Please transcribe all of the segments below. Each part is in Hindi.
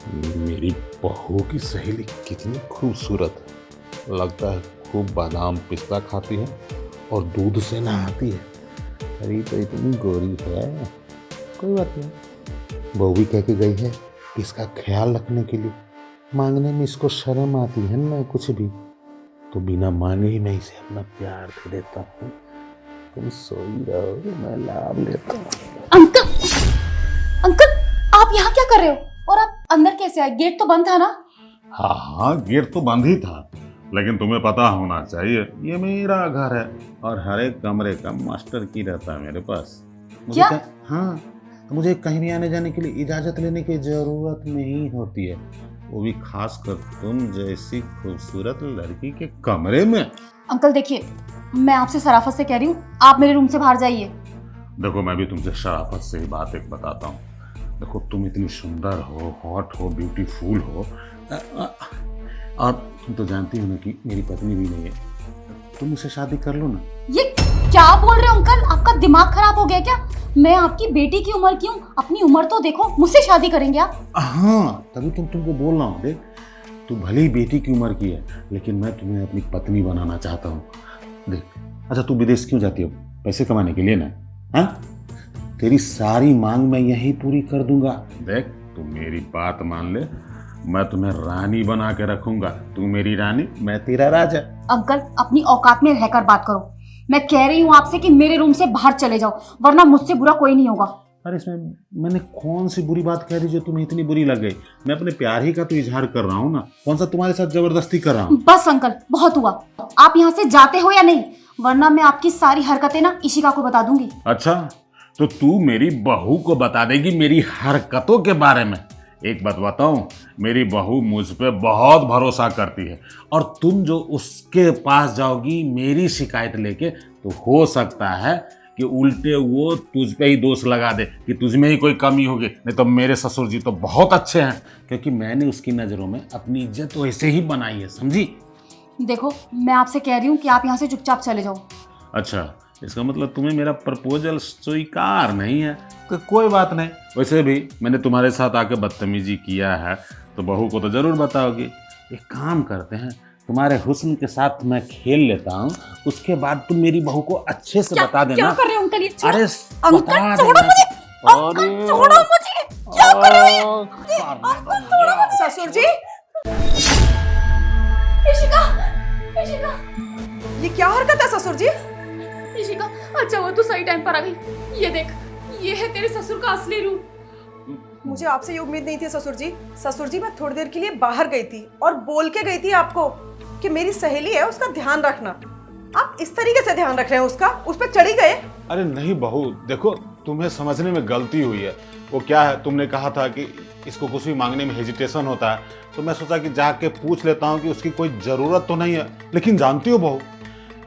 मेरी बहू की सहेली कितनी खूबसूरत है। लगता है खूब बादाम पिस्ता खाती है और दूध से नहाती है। अरे तो इतनी गोरी है। कोई बात नहीं, बहू भी कह के गई है कि इसका ख्याल रखने के लिए। मांगने में इसको शर्म आती है ना कुछ भी, तो बिना मांगे ही मैं इसे अपना प्यार दे देता हूँ। तुम सोई रहो, मैं लाभ लेता हूँ। अंकल, अंकल आप यहाँ क्या कर रहे हो? और आप अंदर कैसे आए? गेट तो बंद था ना? हाँ, गेट तो बंद ही था, लेकिन तुम्हें पता होना चाहिए ये मेरा घर है और हर एक कमरे का मास्टर की रहता है मेरे पास। क्या? हाँ, तो मुझे कहीं भी आने जाने के लिए इजाज़त लेने की ज़रूरत नहीं होती है, वो भी खासकर तुम जैसी खूबसूरत लड़की के कमरे में। अंकल देखिए, मैं आपसे शराफत से कह रही हूँ, आप मेरे रूम से बाहर जाइए। देखो, मैं भी तुमसे शराफत से ही बात एक बताता हूँ। देखो, तुम इतनी सुंदर हो, हॉट हो, ब्यूटीफुल हो, और तुम तो जानती हो ना कि मेरी पत्नी भी नहीं है। तुम मुझसे शादी कर लो ना। ये क्या बोल रहे हो अंकल? आपका दिमाग खराब हो गया क्या? मैं आपकी बेटी की उम्र की हूँ, अपनी उम्र तो देखो। मुझसे शादी करेंगे आप? हाँ, तभी तुमको बोल रहा हूँ। देख, तू भले ही बेटी की उम्र की है, लेकिन मैं तुम्हें अपनी पत्नी बनाना चाहता हूँ। देख, अच्छा तू विदेश क्यों जाती हो? पैसे कमाने के लिए ना? हाँ, तेरी सारी मांग मैं यहीं पूरी कर दूंगा। देख, तू मेरी बात मान ले, मैं तुम्हें रानी बना के रखूंगा। तू मेरी रानी, मैं तेरा राजा। अंकल अपनी औकात में रहकर बात करो। मैं कह रही हूँ आपसे कि मेरे रूम से बाहर चले जाओ, वरना मुझसे बुरा कोई नहीं होगा। अरे इसमें मैंने कौन सी बुरी बात कह दी जो तुम्हें इतनी बुरी लग गई? मैं अपने प्यार ही का तो इजहार कर रहा हूँ ना, कौन सा तुम्हारे साथ जबरदस्ती कर रहा हूँ। बस अंकल, बहुत हुआ। आप यहाँ से जाते हो या नहीं, वरना मैं आपकी सारी हरकतें ना इशिका को बता दूंगी। अच्छा, तो तू मेरी बहू को बता देगी मेरी हरकतों के बारे में? एक बात बताऊं, मेरी बहू मुझ पे बहुत भरोसा करती है, और तुम जो उसके पास जाओगी मेरी शिकायत लेके, तो हो सकता है कि उल्टे वो तुझ पे ही दोष लगा दे कि तुझ में ही कोई कमी होगी। नहीं तो मेरे ससुर जी तो बहुत अच्छे हैं, क्योंकि मैंने उसकी नज़रों में अपनी इज्जत वैसे ही बनाई है, समझी? देखो, मैं आपसे कह रही हूँ कि आप यहाँ से चुपचाप चले जाओ। अच्छा, इसका मतलब तुम्हें मेरा प्रपोजल स्वीकार नहीं है? तो कोई बात नहीं। वैसे भी मैंने तुम्हारे साथ आके बदतमीजी किया है, तो बहू को तो जरूर बताओगी। एक काम करते हैं, तुम्हारे हुस्न के साथ मैं खेल लेता हूँ, उसके बाद तुम मेरी बहू को अच्छे से बता देना। क्या कर रहे हो अंकल? ये अरे अंकल छोड़ो मुझे, अंकल छोड़ो मुझे, क्या कर रहे हो? अंकल छोड़ो मुझे। ससुर जी, इशिका, इशिका, ये क्या हरकत है ससुर जी? इशिका, अच्छा वो तो सही टाइम पर आ गई। ये देख, ये है तेरे ससुर का असली रूप। मुझे आपसे ये उम्मीद नहीं थी ससुर जी। ससुर जी, मैं थोड़ी देर के लिए बाहर गई थी और बोल के गई थी आपको कि मेरी सहेली है, उसका ध्यान रखना। आप इस तरीके से ध्यान रख रहे हैं उसका, उस पर चढ़ी गए। अरे नहीं बहू, देखो तुम्हें समझने में गलती हुई है। वो क्या है, तुमने कहा था कि इसको कुछ भी मांगने में हेजिटेशन होता है, तो मैं सोचा कि जाके पूछ लेता हूँ कि उसकी कोई ज़रूरत तो नहीं है। लेकिन जानती हो बहू,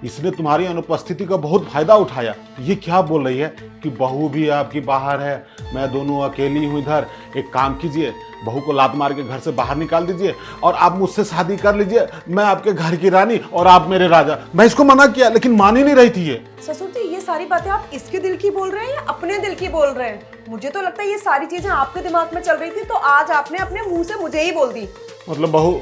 इसने तुम्हारी अनुपस्थिति का बहुत फायदा उठाया। ये क्या बोल रही है कि बहू भी आपकी बाहर है, मैं दोनों अकेली हूँ इधर। एक काम कीजिए, बहू को लात मार के घर से बाहर निकाल दीजिए और आप मुझसे शादी कर लीजिए। मैं आपके घर की रानी और आप मेरे राजा। मैं इसको मना किया, लेकिन मान ही नहीं रही थी ये। ससुर जी, ये सारी बातें आप इसके दिल की बोल रहे हैं या अपने दिल की बोल रहे हैं? मुझे तो लगता है ये सारी चीजें आपके दिमाग में चल रही थी, तो आज आपने अपने मुंह से मुझे ही बोल दी। मतलब बहू,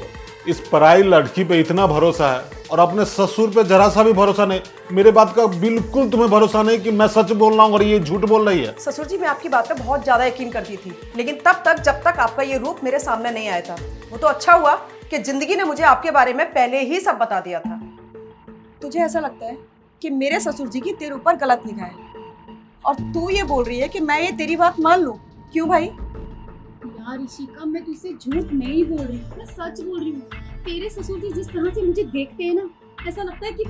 इस पराई लड़की पे इतना भरोसा है और अपने ससुर पे जरा सा भी भरोसा नहीं। मेरे बात का बिल्कुल तुम्हें भरोसा नहीं कि मैं सच बोल रहा हूँ और ये झूठ बोल रही है। ससुर जी, मैं आपकी बात पे बहुत ज्यादा यकीन करती थी, लेकिन तब तक जब तक आपका ये रूप मेरे सामने नहीं आया था। वो तो अच्छा हुआ कि जिंदगी ने मुझे आपके बारे में पहले ही सब बता दिया था। तुझे ऐसा लगता है कि मेरे ससुर जी की तेरे ऊपर गलत निगाह है, और तू ये बोल रही है कि मैं ये तेरी बात मान लूं? क्यों भाई? यार इशिका, मैं तुझसे झूठ नहीं बोल रही, मैं सच बोल रही हूँ। तेरे ससुर जी जिस तरह से मुझे देखते हैं ना, ऐसा लगता है कि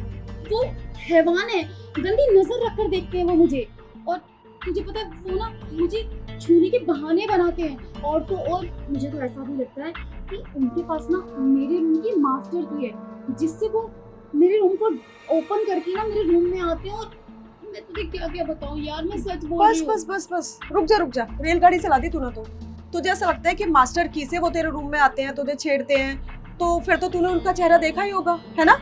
वो हैवान है, गंदी नजर रखकर देखते हैं वो मुझे। और तुझे पता है, वो ना मुझे छूने के बहाने बनाते हैं। और तो और मुझे तो ऐसा भी लगता है कि उनके पास ना मेरे रूम की मास्टर की है, जिससे वो मेरे रूम को ओपन करके ना मेरे रूम में आते हैं। और मैं तुझे क्या क्या बताऊं यार, मैं सच बोल रही हूँ। बस रुक जा, रेलगाड़ी चला दी तूने तो। तुझे ऐसा लगता है कि मास्टर की से वो तेरे रूम में आते हैं, तुझे छेड़ते हैं, तो फिर तो तूने उनका चेहरा देखा ही होगा, है ना?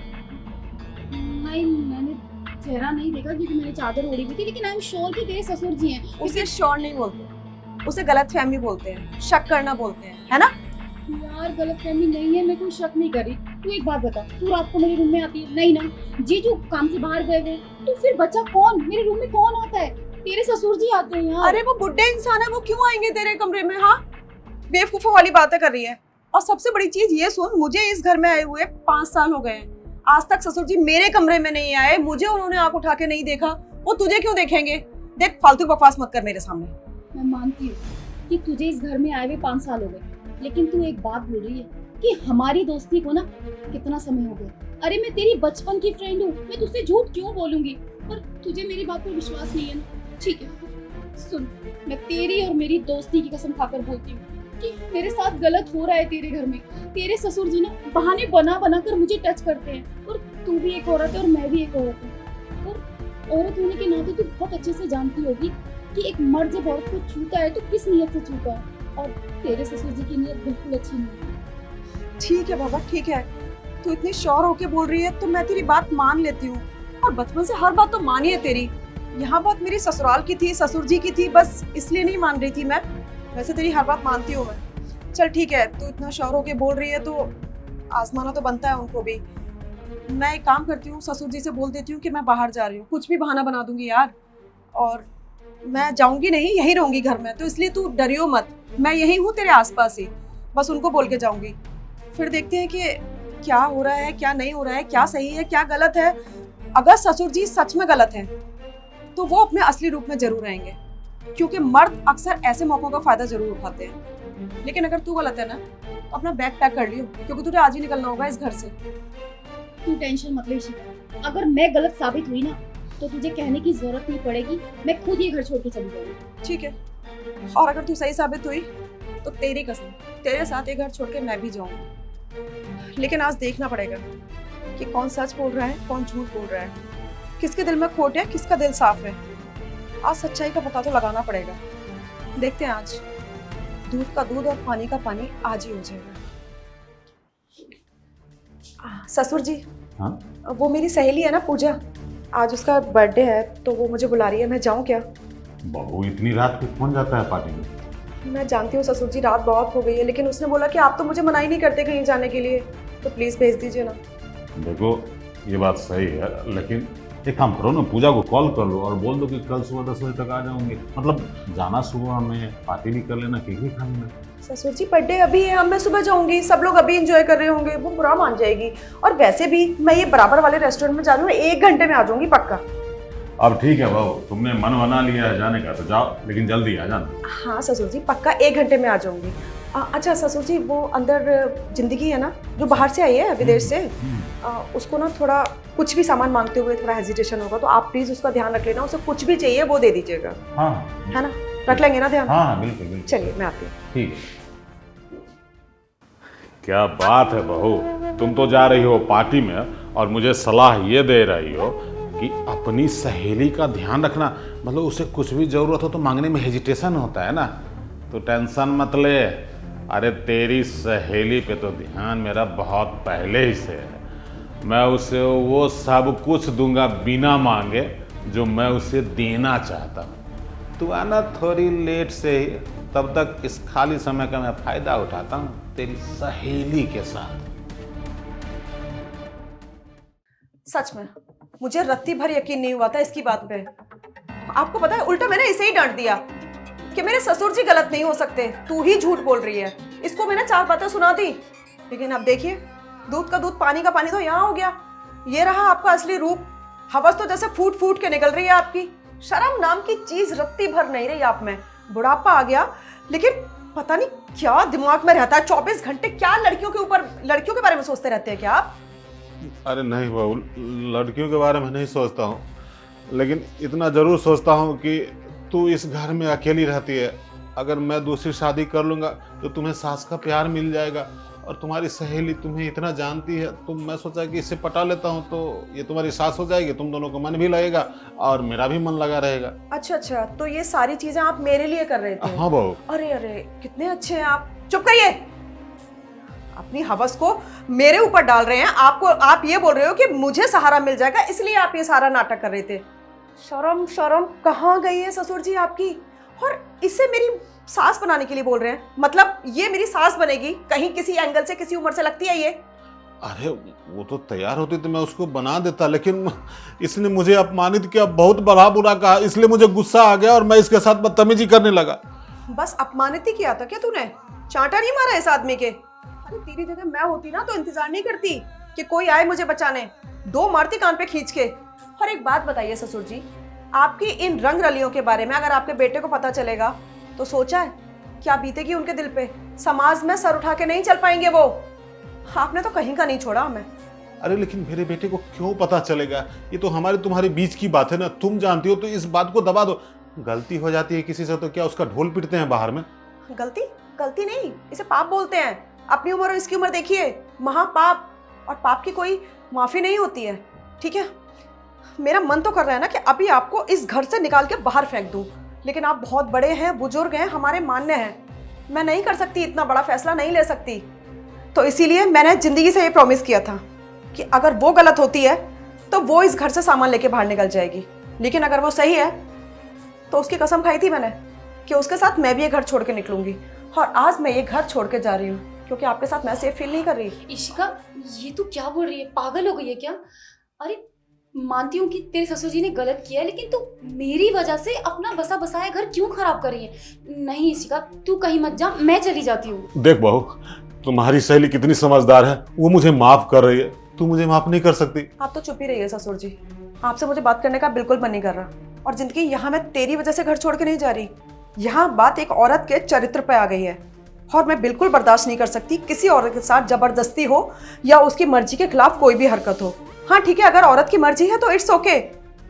नहीं, मैंने चेहरा नहीं देखा क्योंकि मैंने चादर ओढ़ी हुई थी, लेकिन आई एम श्योर कि तेरे ससुर जी हैं। उसे श्योर नहीं बोलते, उसे गलतफहमी बोलते हैं, शक करना बोलते हैं, है ना? यार गलतफहमी नहीं है, मैं कोई शक नहीं कर रही। तू एक बात बता, तू रात को मेरे रूम में आती है? नहीं ना। जीजू काम से बाहर गए हुए, तो फिर बच्चा कौन? मेरे रूम में कौन आता है? तेरे ससुर जी आते हैं यार। अरे वो बुड्ढे इंसान है, वो क्यों आएंगे तेरे कमरे में? हाँ, बेवकूफों वाली बातें कर रही है। और सबसे बड़ी चीज ये सुन, मुझे इस घर में आए हुए 5 साल हो गए हैं, आज तक ससुर जी मेरे कमरे में नहीं आए, मुझे उन्होंने आंख उठा के नहीं देखा, वो तुझे क्यों देखेंगे? देख, फालतू बकवास मत कर मेरे सामने। मैं मानती हूँ कि तुझे इस घर में आए हुए 5 साल हो गए, लेकिन तू एक बात भूल रही है कि हमारी दोस्ती को ना कितना समय हो गया। अरे मैं तेरी बचपन की फ्रेंड हूँ, मैं तुझसे झूठ क्यों बोलूंगी? पर तुझे मेरी बात पर विश्वास नहीं है ना? ठीक है, सुन, मैं तेरी और मेरी दोस्ती की कसम खाकर बोलती हूँ कि मेरे साथ गलत हो रहा है तेरे घर में। तेरे ससुर जी ना बहाने बना बना कर मुझे टच करते हैं, और तू भी एक औरत है और मैं भी एक औरत हूँ। और औरत होने के नाते तू बहुत अच्छे से जानती होगी कि एक मर्द जब औरत को छूता है तो किस नियत से छूता है, और तेरे ससुर जी की नियत बिल्कुल अच्छी नहीं है। ठीक है बाबा, ठीक है, तू इतनी श्योर होके बोल रही है तो मैं तेरी बात मान लेती हूँ, और बचपन से हर बात तो मानी है तेरी। यहाँ बात मेरी ससुराल की थी, ससुर जी की थी, बस इसलिए नहीं मान रही थी मैं, वैसे तेरी हर बात मानती हूँ मैं। चल ठीक है, तू इतना श्योर होके बोल रही है तो आजमाना तो बनता है उनको भी। मैं एक काम करती हूँ, ससुर जी से बोल देती हूँ कि मैं बाहर जा रही हूँ, कुछ भी बहाना बना दूंगी यार, और मैं जाऊंगी नहीं, यहीं रहूंगी घर में, तो इसलिए तू डरियो मत, मैं यहीं हूँ तेरे आसपास ही, बस उनको बोल के जाऊंगी। फिर देखते हैं कि क्या हो रहा है, क्या नहीं हो रहा है, क्या सही है, क्या गलत है। अगर ससुर जी सच में गलत हैं तो वो अपने असली रूप में जरूर आएंगे, क्योंकि मर्द अक्सर ऐसे मौकों का फायदा जरूर उठाते हैं। लेकिन अगर तू गलत है ना तो अपना बैग पैक कर लियो, क्योंकि तुझे आज ही निकलना होगा इस घर से। तू टेंशन मत ले शिखा, अगर मैं गलत साबित हुई ना तो तुझे कहने की जरूरत नहीं पड़ेगी, मैं खुद ये घर छोड़ के चली जाऊंगी। ठीक है, और अगर तू सही साबित हुई तो तेरी कसम, तेरे साथ ये घर छोड़ के मैं भी जाऊंगी। लेकिन आज देखना पड़ेगा कि कौन सच बोल रहा है, कौन झूठ बोल रहा है, किसके दिल में खोट है, किसका दिल साफ है। आज सच्चाई का पता तो लगाना पड़ेगा। देखते हैं आज दूध का दूध और पानी का पानी आज ही हो जाएगा। ससुर जी, हाँ? वो मेरी सहेली है ना पूजा, आज उसका बर्थडे है तो वो मुझे बुला रही है, मैं जाऊं क्या? बहू, इतनी रात को कौन जाता है पार्टी में? मैं जानती हूँ ससुर जी, रात बहुत हो गई है, लेकिन उसने बोला कि आप तो मुझे मना ही नहीं करते कहीं जाने के लिए, तो प्लीज भेज दीजिए ना। देखो, ये बात सही है, लेकिन एक काम करो ना, पूजा को कॉल कर लो और बोल दो कि कल सुबह 10 बजे तक आ जाऊंगी। मतलब जाना सुबह में, पार्टी भी कर लेना, केक भी खा लेना। ससुर जी, बर्थडे अभी है, अब मैं सुबह जाऊंगी, सब लोग अभी एंजॉय कर रहे होंगे, वो बुरा मान जाएगी। और वैसे भी मैं ये बराबर वाले रेस्टोरेंट में जा रही हूँ, 1 घंटे में आ जाऊंगी पक्का। अब ठीक है बहू, तुमने मन बना लिया है जाने का तो जाओ, लेकिन जल्दी आ जाना। हाँ ससुर जी, पक्का 1 घंटे में आ जाऊंगी। अच्छा ससुर जी, वो अंदर जिंदगी है ना जो बाहर से आई है विदेश से, उसको ना थोड़ा कुछ भी सामान मांगते हुए थोड़ा हेजिटेशन होगा, तो आप प्लीज उसका ध्यान रख लेना, उसे कुछ भी चाहिए वो दे दीजिएगा। हाँ, है ना, रख लेंगे ना ध्यान? हाँ बिल्कुल बिल्कुल। चलिए मैं आती हूँ। ठीक है। क्या बात है बहू, तुम तो जा रही हो पार्टी में और मुझे सलाह ये दे रही हो कि अपनी सहेली का ध्यान रखना, मतलब उसे कुछ भी जरूरत हो तो मांगने में हेजिटेशन होता है ना, तो टेंशन मत ले। अरे तेरी सहेली पे तो ध्यान मेरा बहुत पहले ही से है, मैं उसे वो सब कुछ दूंगा बिना मांगे जो मैं उसे देना चाहता हूँ। तू आना थोड़ी लेट से ही, तब तक इस खाली समय का मैं फायदा उठाता हूँ तेरी सहेली के साथ। सच में मुझे रत्ती भर यकीन नहीं हुआ था इसकी बात पे। आपको पता है, उल्टा मैंने इसे ही डांट दिया कि मेरे ससुर जी गलत नहीं हो सकते, तू ही झूठ बोल रही है। इसको मैंने 4 बातें सुना दी, लेकिन अब देखिए, दूध का दूध पानी का पानी तो यहाँ हो गया। ये रहा आपका असली रूप, हवस तो जैसे फूट फूट के निकल रही है आपकी। शर्म नाम की चीज रत्ती भर नहीं रही आप में। बुढ़ापा आ गया, लेकिन पता नहीं क्या दिमाग में रहता है 24 घंटे। क्या लड़कियों के बारे में सोचते रहते हैं क्या आप? अरे नहीं बहू, लड़कियों के बारे में नहीं सोचता हूँ, लेकिन इतना जरूर सोचता हूँ कि तू इस घर में अकेली रहती है। अगर मैं दूसरी शादी कर लूँगा तो तुम्हें सास का प्यार मिल जाएगा, और तुम्हारी सहेली तुम्हें इतना जानती है, तो मैं सोचा कि इससे पटा लेता हूँ तो ये तुम्हारी सास हो जाएगी, तुम दोनों को मन भी लगेगा और मेरा भी मन लगा रहेगा। अच्छा, तो ये सारी चीजें आप मेरे लिए कर रहे थे? हाँ बहू। अरे कितने अच्छे हैं आप। चुप करिए, अपनी हवस को मेरे ऊपर डाल रहे हैं। आप ये बोल रहे हो कि मुझे सहारा मिल जाएगा, इसलिए आप ये सारा नाटक कर रहे थे। शर्म कहाँ गई है ससुर जी आपकी? और इससे मेरी सास बनाने के लिए बोल रहे हैं? मतलब ये मेरी सास बनेगी? कहीं किसी एंगल से, किसी उम्र से लगती है ये? अरे वो तो तैयार होती तो मैं उसको बना देता, लेकिन इसने मुझे अपमानित किया, बहुत बड़ा बुरा कहा, इसलिए मुझे गुस्सा आ गया और मैं इसके साथ बदतमीजी करने लगा। बस अपमानित ही किया था क्या तूने? चांटा नहीं मारा इस आदमी के? अरे तेरी जगह मैं होती ना तो इंतजार नहीं करती कि कोई आए मुझे बचाने, दो मारती कान पे खींच के। और एक बात बताइए ससुर जी, आपकी इन रंग रलियों के बारे में अगर आपके बेटे को पता चलेगा तो सोचा है क्या बीतेगी उनके दिल पे? समाज में सर उठा के नहीं चल पाएंगे वो। आपने तो कहीं का नहीं छोड़ा हमें। अरे लेकिन मेरे बेटे को क्यों पता चलेगा? ये तो हमारे तुम्हारे बीच की बात है ना, तुम जानती हो, तो इस बात को दबा दो। गलती हो जाती है किसी से तो क्या उसका ढोल पीटते हैं बाहर में? गलती? गलती नहीं, इसे पाप बोलते हैं। अपनी उम्र और इसकी उम्र देखिए, महापाप। और पाप की कोई माफी नहीं होती है, ठीक है? मेरा मन तो कर रहा है ना कि अभी आपको इस घर से निकाल के बाहर फेंक दूं, लेकिन आप बहुत बड़े हैं, बुजुर्ग हैं, हमारे मान्य हैं। मैं नहीं कर सकती, इतना बड़ा फैसला नहीं ले सकती। तो इसीलिए मैंने जिंदगी से ये प्रॉमिस किया था कि अगर वो गलत होती है तो वो इस घर से सामान लेके बाहर निकल जाएगी, लेकिन अगर वो सही है तो उसकी कसम खाई थी मैंने कि उसके साथ मैं भी ये घर छोड़ के निकलूंगी। और आज मैं ये घर छोड़ के जा रही हूँ क्योंकि आपके साथ मैं सेफ फील नहीं कर रही। इशिका, ये तू क्या बोल रही है? पागल हो गई है क्या? अरे मानती हूँ कि तेरे ससुर जी ने गलत किया है, लेकिन तू मेरी वजह से अपना बसा बसाया घर क्यों खराब कर रही है? नहीं इशिका, तू कहीं मत जा, मैं चली जाती हूँ। देख बहू, तुम्हारी सहेली कितनी समझदार है, वो मुझे माफ कर रही है, तू मुझे माफ नहीं कर सकती। आप तो चुप ही रहिए ससुर जी, आपसे मुझे बात करने का बिल्कुल मन नहीं कर रहा। और जिंदगी, यहाँ मैं तेरी वजह से घर छोड़ के नहीं जा रही। यहाँ बात एक औरत के चरित्र पे आ गई है और मैं बिल्कुल बर्दाश्त नहीं कर सकती किसी औरत के साथ जबरदस्ती हो या उसकी मर्जी के खिलाफ कोई भी हरकत हो। हाँ ठीक है, अगर औरत की मर्जी है तो इट्स ओके,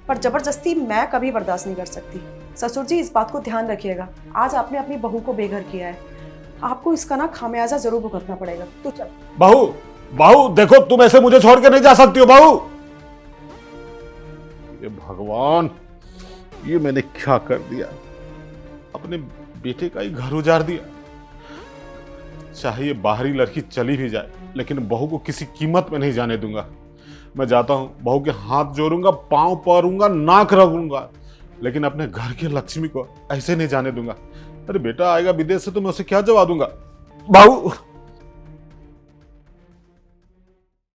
पर जबरदस्ती मैं कभी बर्दाश्त नहीं कर सकती। ससुर जी इस बात को ध्यान रखिएगा, आज आपने अपनी बहू को बेघर किया है, आपको इसका ना खामियाजा जरूर भुगतना पड़ेगा। तो चल बहू, बहू देखो, तुम ऐसे मुझे छोड़ के नहीं जा सकती हो बहू। ये भगवान, ये मैंने क्या कर दिया? अपने बेटे का ही घर उजाड़ दिया। चाहे ये बाहरी लड़की चली भी जाए, लेकिन बहू को किसी कीमत में नहीं जाने दूंगा। मैं जाता हूं, बहू के हाथ जोड़ूंगा, पांव परूंगा, नाक रगड़ूंगा, लेकिन अपने घर की लक्ष्मी को ऐसे नहीं जाने दूंगा। अरे बेटा आएगा विदेश से तो मैं उसे क्या जवाब दूंगा? बहू